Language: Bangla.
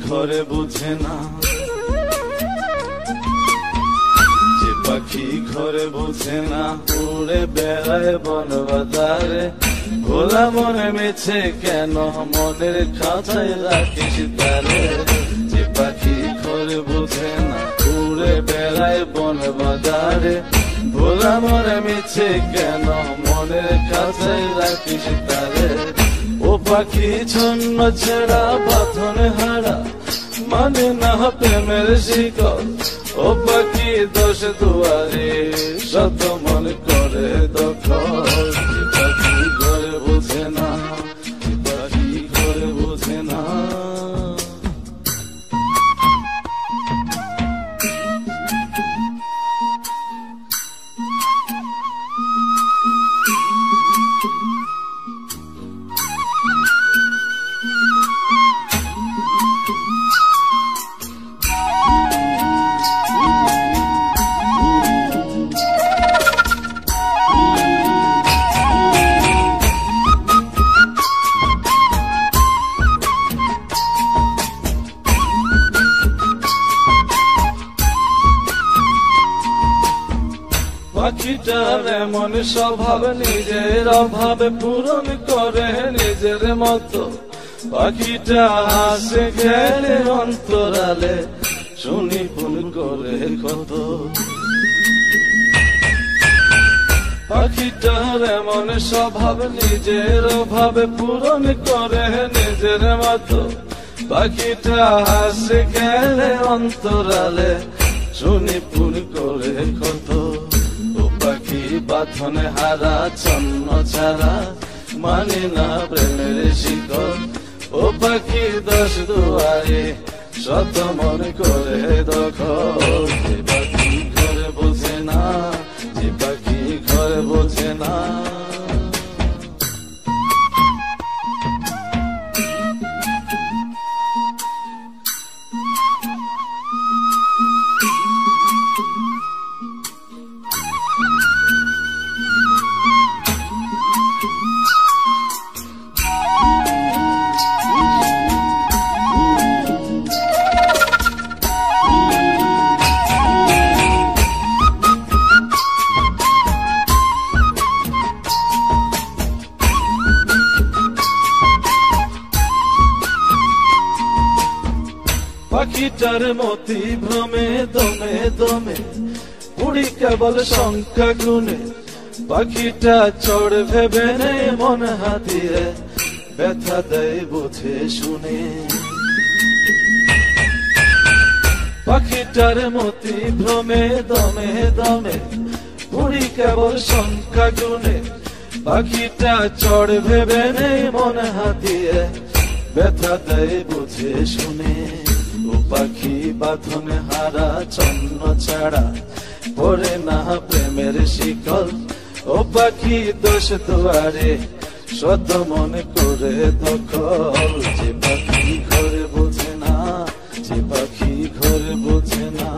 ঘরে বুঝে না, যে পাখি ঘরে বুঝে না, উড়ে বেড়ায় বন বাজারে। ভোলা মনে মিছে কেন মনের খাঁচায় রাখিস তারে। যে পাখি ঘরে বুঝে না, উড়ে বেড়ায় বন বাজারে। ভোলা মনে মিছে কেন মনের খাঁচায় রাখিস তারে। ও পাখি ছন্ন ছেড়া বাঁধন হারা, মানে না প্রেমের শিকল। ও পাখি দোষ দুয়ারে, শত মন করে দখল। যে পাখি ঘরে বুঝে না, যে পাখি ঘরে বুঝে না। পাখিটার এমন স্বভাব, নিজের অভাবে পূরণ করে নিজের মতো। পাখিটা হাসে খেলে অন্তরালে, শুনি ফুল করে কত। পাখিটার এমন স্বভাব, নিজের অভাবে পূরণ করে নিজের মতো। পাখিটা হাসে খেলে অন্তরালে, শুনি ফুল করে কত। পাখি বাঁধন হারা, ছন্ন ছাড়া, মানে না প্রেমের শিকল। ও পাখি দোষ দুয়ারে, শত মন করে দখল। যে পাখি ঘরে বোঝে না, যে পাখি ঘরে বোঝে না। পাখিটার মতি ভ্রমে দমে দমে, উড়ি কেবল সংখ্যা গুনে। পাখিটা চড় ভেবে নেই মন হাতিয়ে, ব্যথা দেয় বুঝে শুনে। পাখিটার মতি ভ্রমে দমে দমে, উড়ি কেবল সংখ্যা গুনে। পাখিটা চড় ভেবে নেই মন হাতিয়ে, ব্যথা দেয় বুঝে শুনে। ও পাখি বাঁধন হারা, ছন্ন ছাড়া, পড়ে না প্রেমের শিকল। ও পাখি দোষ দুয়ারে, শত মন করে দখল। যে পাখি ঘরে বোঝে না, যে পাখি ঘরে বোঝে না।